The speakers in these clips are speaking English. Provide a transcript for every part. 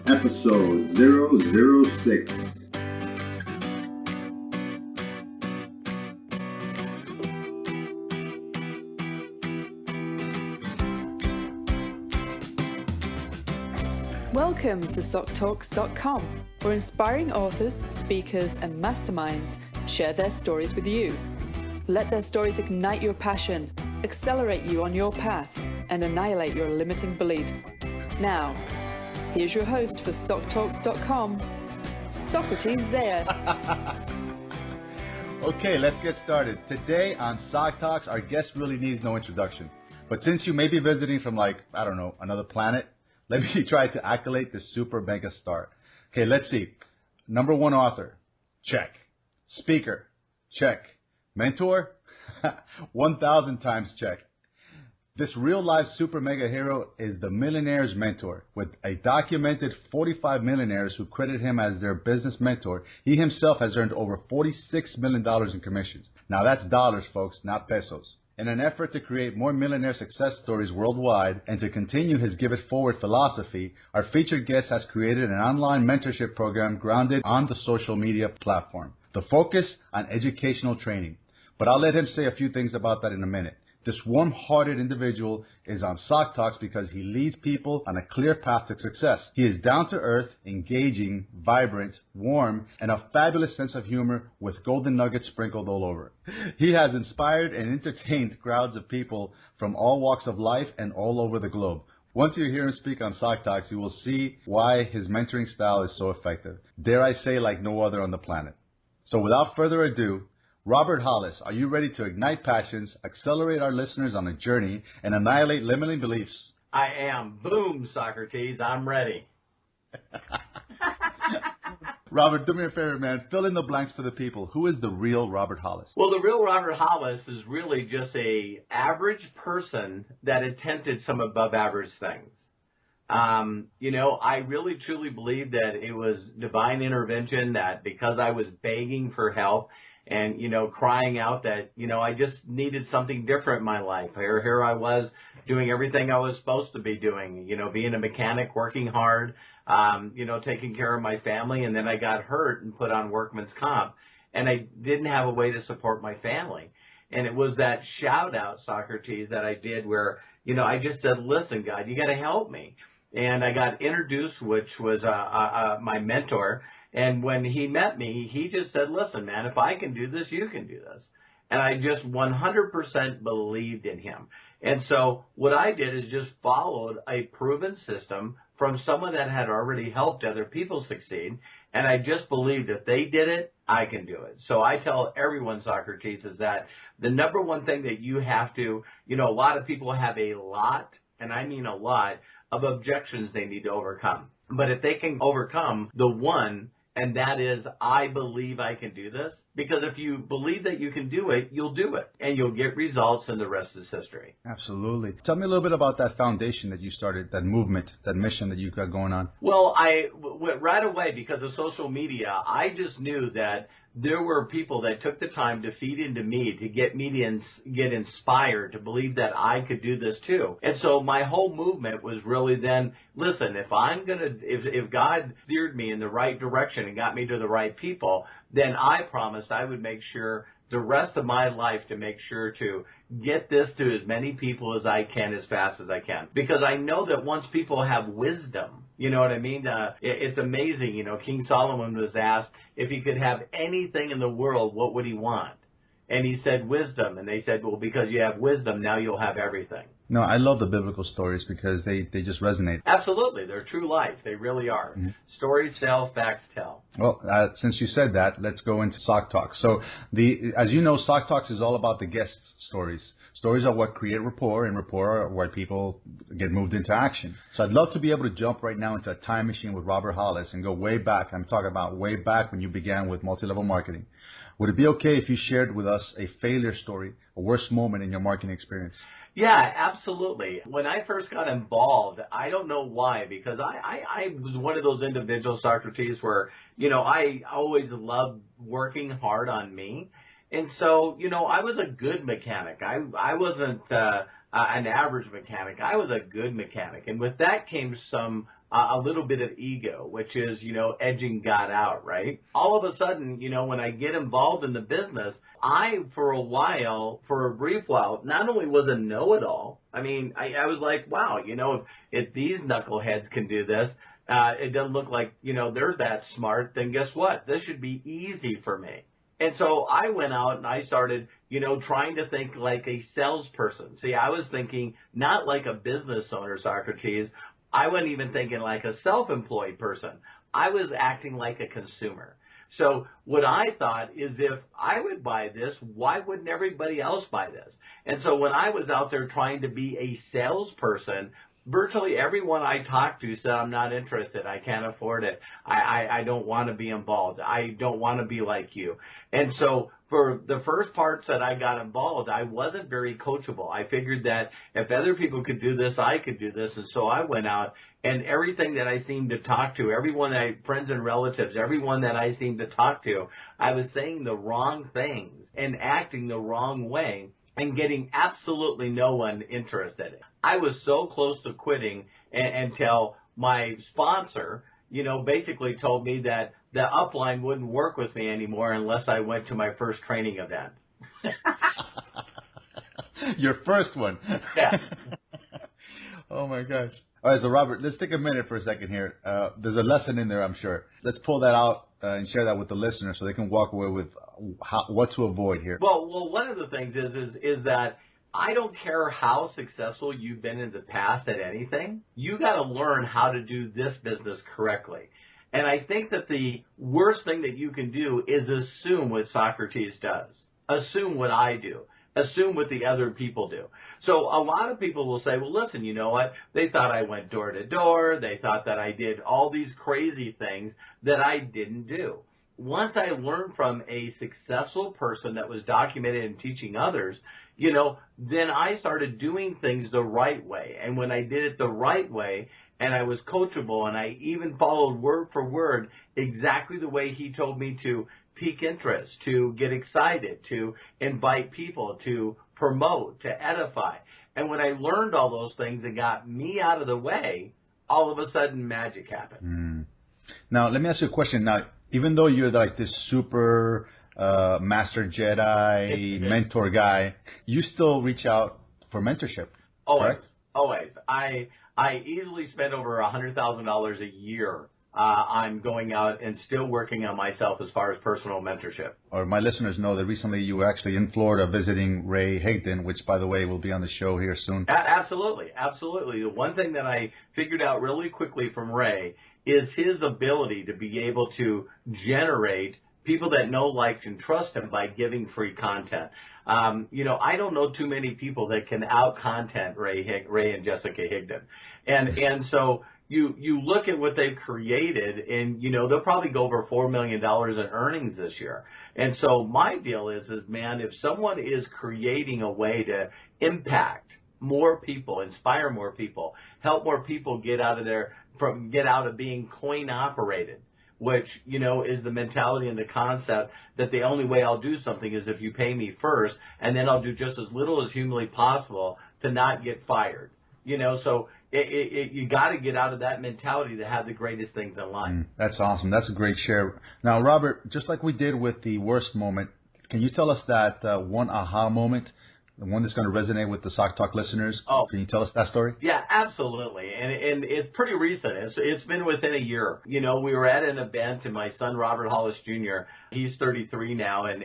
Episode006. Welcome to SocTalks.com, where inspiring authors, speakers, and masterminds share their stories with you. Let their stories ignite your passion, accelerate you on your path, and annihilate your limiting beliefs. Now, here's your host for SocTalks.com, Socrates Zayas. Okay, let's get started. Today on SocTalks, our guest really needs no introduction. But since you may be visiting from another planet, let me try to accolade the super mega star. Okay, let's see. Number one author, check. Speaker, check. Mentor, 1,000 times check. This real-life super mega hero is the Millionaires Mentor. With a documented 45 millionaires who credit him as their business mentor, he himself has earned over $46 million in commissions. Now that's dollars, folks, not pesos. In an effort to create more millionaire success stories worldwide and to continue his Give It Forward philosophy, our featured guest has created an online mentorship program grounded on the social media platform. The focus on educational training. But I'll let him say a few things about that in a minute. This warm-hearted individual is on SocTalks because he leads people on a clear path to success. He is down-to-earth, engaging, vibrant, warm, and a fabulous sense of humor with golden nuggets sprinkled all over. He has inspired and entertained crowds of people from all walks of life and all over the globe. Once you hear him speak on SocTalks, you will see why his mentoring style is so effective. Dare I say, like no other on the planet. So without further ado, Robert Hollis, are you ready to ignite passions, accelerate our listeners on a journey, and annihilate limiting beliefs? I am. Boom, Socrates. I'm ready. Robert, do me a favor, man. Fill in the blanks for the people. Who is the real Robert Hollis? Well, the real Robert Hollis is really just a average person that attempted some above average things. I really truly believe that it was divine intervention, that because I was begging for help and, crying out that, I just needed something different in my life. Here I was doing everything I was supposed to be doing, being a mechanic, working hard, taking care of my family. And then I got hurt and put on workman's comp, and I didn't have a way to support my family. And it was that shout out, Socrates, that I did where, I just said, listen, God, you got to help me. And I got introduced, which was my mentor. And when he met me, he just said, listen, man, if I can do this, you can do this. And I just 100% believed in him. And so what I did is just followed a proven system from someone that had already helped other people succeed. And I just believed if they did it, I can do it. So I tell everyone, Socrates, is that the number one thing that you have to, a lot of people have a lot, and I mean a lot, of objections they need to overcome. But if they can overcome the one, and that is, I believe I can do this. Because if you believe that you can do it, you'll do it. And you'll get results, and the rest is history. Absolutely. Tell me a little bit about that foundation that you started, that movement, that mission that you got going on. Well, I went right away because of social media. I just knew that there were people that took the time to feed into me, to get me to get inspired, to believe that I could do this too. And so my whole movement was really then, listen, if God steered me in the right direction and got me to the right people, then I promised I would make sure the rest of my life to make sure to get this to as many people as I can as fast as I can. Because I know that once people have wisdom, you know what I mean? It's amazing. King Solomon was asked if he could have anything in the world, what would he want? And he said wisdom. And they said, well, because you have wisdom, now you'll have everything. No, I love the biblical stories because they just resonate. Absolutely. They're true life. They really are. Mm-hmm. Stories tell, facts tell. Well, since you said that, let's go into SocTalks. So, as you know, SocTalks is all about the guest stories. Stories are what create rapport, and rapport are where people get moved into action. So I'd love to be able to jump right now into a time machine with Robert Hollis and go way back. I'm talking about way back when you began with multi-level marketing. Would it be okay if you shared with us a failure story, a worst moment in your marketing experience? Yeah, absolutely. When I first got involved, I don't know why, because I was one of those individuals, Socrates, where, I always loved working hard on me. And so, I was a good mechanic. I wasn't an average mechanic. I was a good mechanic. And with that came some a little bit of ego, which is, edging God out, right? All of a sudden, when I get involved in the business, I, for a brief while, not only was a know-it-all, I I was like, wow, if these knuckleheads can do this, it doesn't look like, they're that smart, then guess what? This should be easy for me. And so I went out and I started, trying to think like a salesperson. See, I was thinking not like a business owner, Socrates. I wasn't even thinking like a self-employed person. I was acting like a consumer. So what I thought is, if I would buy this, why wouldn't everybody else buy this? And so when I was out there trying to be a salesperson, virtually everyone I talked to said, I'm not interested. I can't afford it. I don't want to be involved. I don't want to be like you. And so for the first parts that I got involved, I wasn't very coachable. I figured that if other people could do this, I could do this. And so I went out, and everything that I seemed to talk to, friends and relatives, everyone that I seemed to talk to, I was saying the wrong things and acting the wrong way and getting absolutely no one interested. I was so close to quitting until my sponsor, basically told me that the upline wouldn't work with me anymore unless I went to my first training event. Your first one. Yeah. Oh, my gosh. All right, so Robert, let's take a minute for a second here. There's a lesson in there, I'm sure. Let's pull that out and share that with the listeners so they can walk away with what to avoid here. Well, one of the things is that I don't care how successful you've been in the past at anything. You got to learn how to do this business correctly. And I think that the worst thing that you can do is assume what Socrates does. Assume what I do. Assume what the other people do. So a lot of people will say, well, listen, you know what? They thought I went door to door. They thought that I did all these crazy things that I didn't do. Once I learned from a successful person that was documented and teaching others, then I started doing things the right way. And when I did it the right way, and I was coachable, and I even followed word for word exactly the way he told me to pique interest, to get excited, to invite people, to promote, to edify. And when I learned all those things and got me out of the way, all of a sudden magic happened. Now, let me ask you a question. Now, even though you're like this super master Jedi mentor guy, you still reach out for mentorship. Always. Correct? Always. I easily spend over $100,000 a year on going out and still working on myself as far as personal mentorship. Or my listeners know that recently you were actually in Florida visiting Ray Higdon, which, by the way, will be on the show here soon. Absolutely. Absolutely. The one thing that I figured out really quickly from Ray is his ability to be able to generate people that know, like, and trust him by giving free content. I don't know too many people that can out-content Ray and Jessica Higdon. And so you look at what they've created, and, they'll probably go over $4 million in earnings this year. And so my deal is, man, if someone is creating a way to impact more people, inspire more people, help more people get out of being coin operated, which, is the mentality and the concept that the only way I'll do something is if you pay me first, and then I'll do just as little as humanly possible to not get fired. So you got to get out of that mentality to have the greatest things in life. That's awesome. That's a great share. Now, Robert, just like we did with the worst moment, can you tell us that one aha moment, the one that's going to resonate with the SocTalk listeners? Oh. Can you tell us that story? Yeah, absolutely. And it's pretty recent. It's been within a year. We were at an event, and my son, Robert Hollis Jr., he's 33 now, and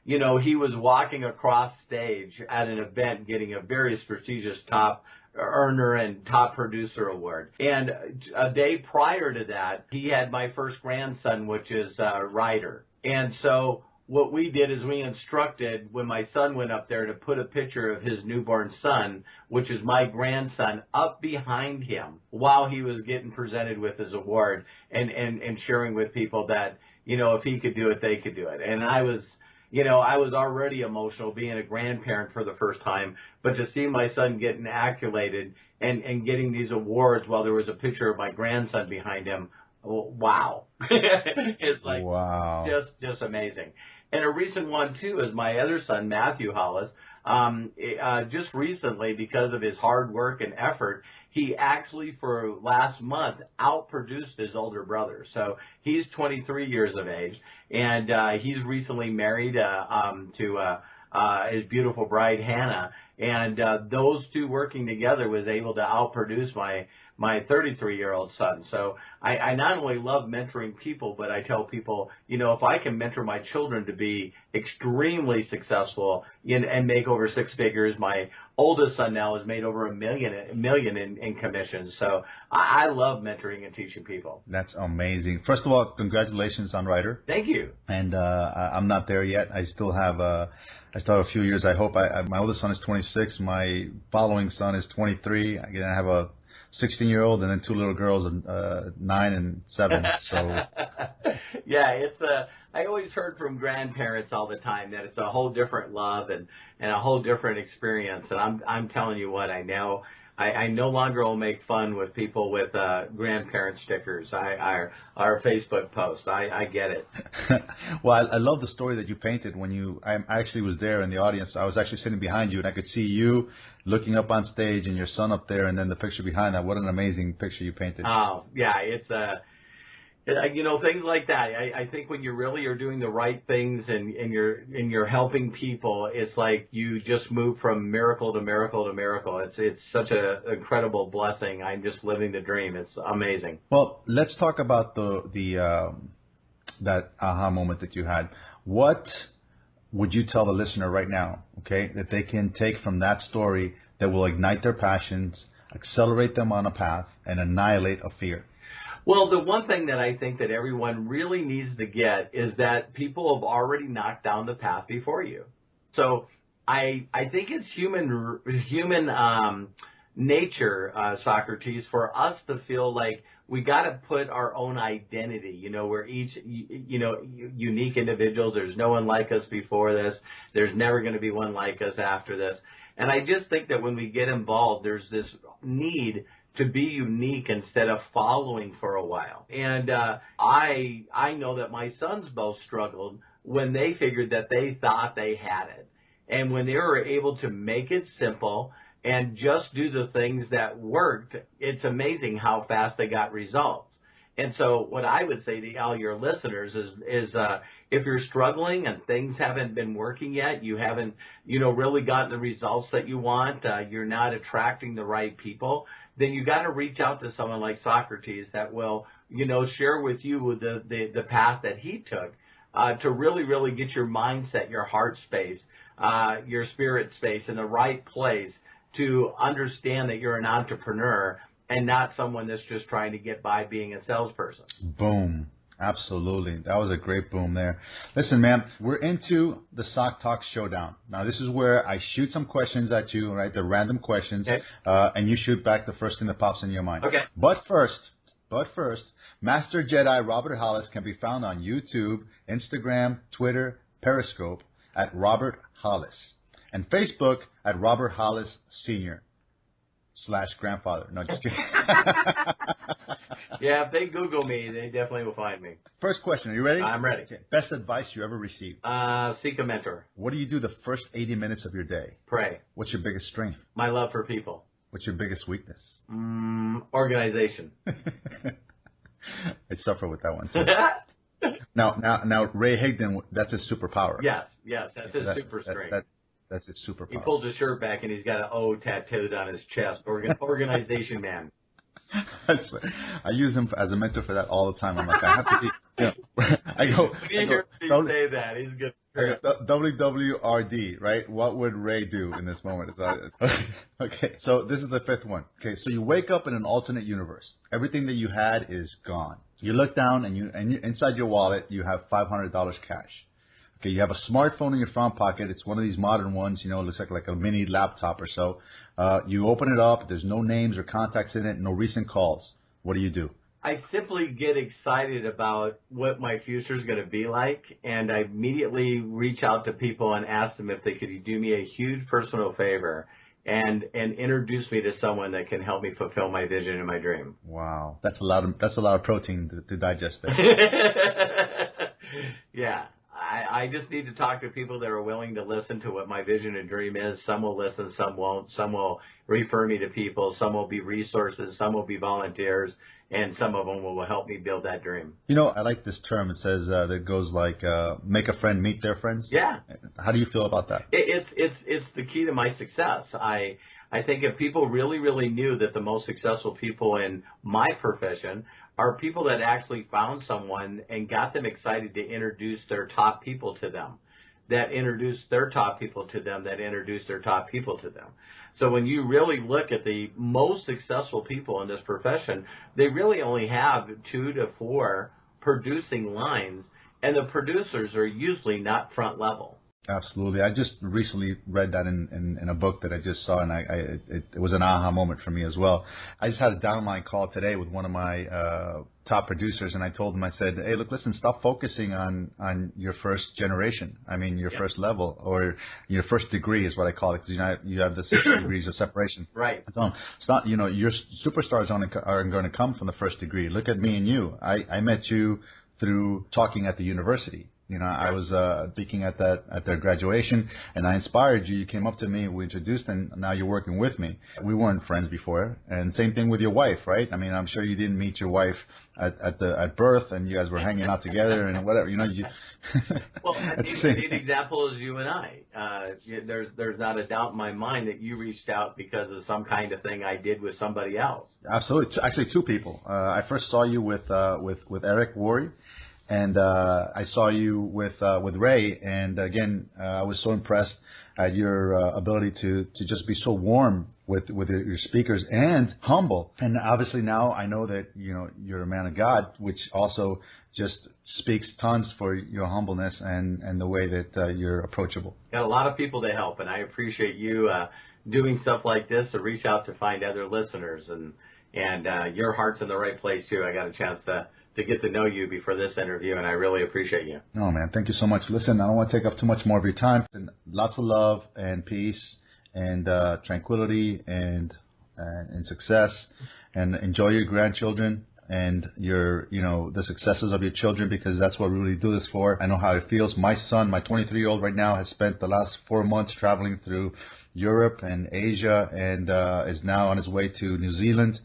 he was walking across stage at an event getting a very prestigious top earner and top producer award. And a day prior to that, he had my first grandson, which is Ryder. And so what we did is we instructed, when my son went up there, to put a picture of his newborn son, which is my grandson, up behind him while he was getting presented with his award, and sharing with people that, if he could do it, they could do it. And I was already emotional being a grandparent for the first time, but to see my son getting accoladed and getting these awards while there was a picture of my grandson behind him, wow. It's like, wow. Just amazing. And a recent one, too, is my other son, Matthew Hollis. Just recently, because of his hard work and effort, he actually for last month outproduced his older brother. So he's 23 years of age, and he's recently married to his beautiful bride Hannah, and those two working together was able to outproduce my 33-year-old son. So I not only love mentoring people, but I tell people, if I can mentor my children to be extremely successful and make over six figures, my oldest son now has made over a million in commissions. So I love mentoring and teaching people. That's amazing. First of all, congratulations on Ryder. Thank you. And I'm not there yet. I still have a few years. I hope my oldest son is 26. My following son is 23. Again, I have a 16-year-old and then two little girls, 9 and 7. So yeah, I always heard from grandparents all the time that it's a whole different love and a whole different experience. And I'm telling you what, I no longer will make fun with people with grandparent stickers or Facebook posts. I get it. Well, I love the story that you painted I actually was there in the audience. I was actually sitting behind you, and I could see you looking up on stage and your son up there, and then the picture behind that. What an amazing picture you painted. Oh, yeah, it's things like that. I think when you really are doing the right things and you're helping people, it's like you just move from miracle to miracle to miracle. It's such an incredible blessing. I'm just living the dream. It's amazing. Well, let's talk about that aha moment that you had. What would you tell the listener right now, okay, that they can take from that story that will ignite their passions, accelerate them on a path, and annihilate a fear? Well, the one thing that I think that everyone really needs to get is that people have already knocked down the path before you. So I think it's human nature, Socrates, for us to feel like we got to put our own identity. We're each, unique individuals. There's no one like us before this. There's never going to be one like us after this. And I just think that when we get involved, there's this need to be unique instead of following for a while. And I know that my sons both struggled when they figured that they thought they had it. And when they were able to make it simple and just do the things that worked, it's amazing how fast they got results. And so what I would say to all your listeners is if you're struggling and things haven't been working yet, you haven't, really gotten the results that you want, you're not attracting the right people, then you got to reach out to someone like Socrates that will, share with you the path that he took to really, really get your mindset, your heart space, your spirit space in the right place to understand that you're an entrepreneur and not someone that's just trying to get by being a salesperson. Boom. Absolutely. That was a great boom there. Listen, man, we're into the SocTalks Showdown. Now, this is where I shoot some questions at you, right? They're random questions. Okay. And you shoot back the first thing that pops in your mind. Okay. But first, Master Jedi Robert Hollis can be found on YouTube, Instagram, Twitter, Periscope at Robert Hollis, and Facebook at Robert Hollis Sr. / grandfather. No, just kidding. Yeah, if they Google me, they definitely will find me. First question. Are you ready? I'm ready. Okay. Best advice you ever received? Seek a mentor. What do you do the first 80 minutes of your day? Pray. What's your biggest strength? My love for people. What's your biggest weakness? Organization. I suffer with that one too. Now, Ray Higdon, that's his superpower. Yes, that's his super strength. That's his superpower. He pulls his shirt back and he's got an O tattooed on his chest. Organization man. I use him as a mentor for that all the time. I'm like, I have to be. I go. Say that. He's good. WWRD, right? What would Ray do in this moment? Okay, so this is the fifth one. Okay, so you wake up in an alternate universe. Everything that you had is gone. You look down and inside your wallet you have $500 cash. Okay, you have a smartphone in your front pocket. It's one of these modern ones, it looks like a mini laptop or so. You open it up. There's no names or contacts in it, no recent calls. What do you do? I simply get excited about what my future is going to be like, and I immediately reach out to people and ask them if they could do me a huge personal favor and introduce me to someone that can help me fulfill my vision and my dream. Wow, that's a lot of protein to digest there. Yeah. I just need to talk to people that are willing to listen to what my vision and dream is. Some will listen, some won't. Some will refer me to people. Some will be resources. Some will be volunteers. And some of them will help me build that dream. You know, I like this term. It says that it goes like, make a friend meet their friends. Yeah. How do you feel about that? It's the key to my success. I think if people really, really knew that the most successful people in my profession are people that actually found someone and got them excited to introduce their top people to them, that introduced their top people to them, that introduced their top people to them. So when you really look at the most successful people in this profession, they really only have 2 to 4 producing lines, and the producers are usually not front level. Absolutely. I just recently read that in a book that I just saw, and it was an aha moment for me as well. I just had a downline call today with one of my top producers, and I told him, I said, hey, look, listen, stop focusing on your first generation. I mean, your first level, or your first degree is what I call it, because you have the 6 degrees of separation. Right. I told him, it's not, your superstars aren't going to come from the first degree. Look at me and you. I met you through talking at the university. I was speaking at their graduation, and I inspired you. You came up to me, we introduced, and now you're working with me. We weren't friends before, and same thing with your wife, right? I mean, I'm sure you didn't meet your wife at birth, and you guys were hanging out together and whatever. Well, I think a neat example is you and I. There's not a doubt in my mind that you reached out because of some kind of thing I did with somebody else. Absolutely, actually 2 people. I first saw you with Eric Worre. And I saw you with Ray, and again, I was so impressed at your ability to just be so warm with your speakers and humble. And obviously now I know that you're a man of God, which also just speaks tons for your humbleness and the way that you're approachable. Got a lot of people to help, and I appreciate you doing stuff like this to reach out to find other listeners, and your heart's in the right place too. I got a chance to get to know you before this interview, and I really appreciate you. Oh, man, thank you so much. Listen, I don't want to take up too much more of your time. And lots of love and peace and tranquility and success, and enjoy your grandchildren and the successes of your children, because that's what we really do this for. I know how it feels. My son, my 23-year-old right now, has spent the last 4 months traveling through Europe and Asia, and is now on his way to New Zealand.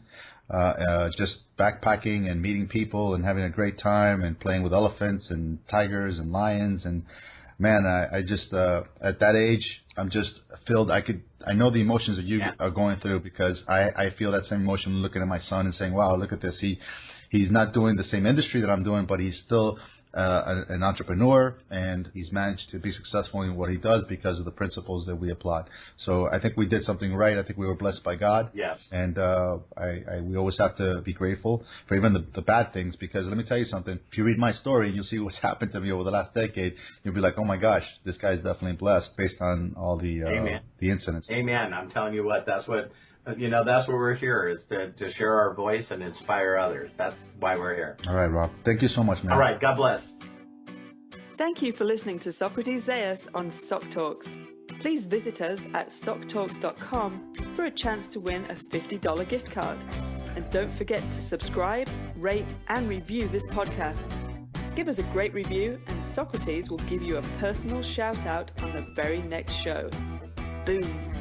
Just backpacking and meeting people and having a great time and playing with elephants and tigers and lions. And man, I just at that age, I'm just filled. I know the emotions that you are going through, because I feel that same emotion looking at my son and saying, wow, look at this. He's not doing the same industry that I'm doing, but he's still an entrepreneur, and he's managed to be successful in what he does because of the principles that we applied. So I think we did something right. I think we were blessed by God. Yes. And we always have to be grateful for even the bad things, because let me tell you something. If you read my story and you'll see what's happened to me over the last decade, you'll be like, oh my gosh, this guy's definitely blessed based on all the incidents. Amen. I'm telling you what, that's what we're here, is to share our voice and inspire others. That's why we're here. All right, Rob. Thank you so much, man. All right. God bless. Thank you for listening to Socrates Zayas on SocTalks. Please visit us at SocTalks.com for a chance to win a $50 gift card. And don't forget to subscribe, rate, and review this podcast. Give us a great review, and Socrates will give you a personal shout out on the very next show. Boom.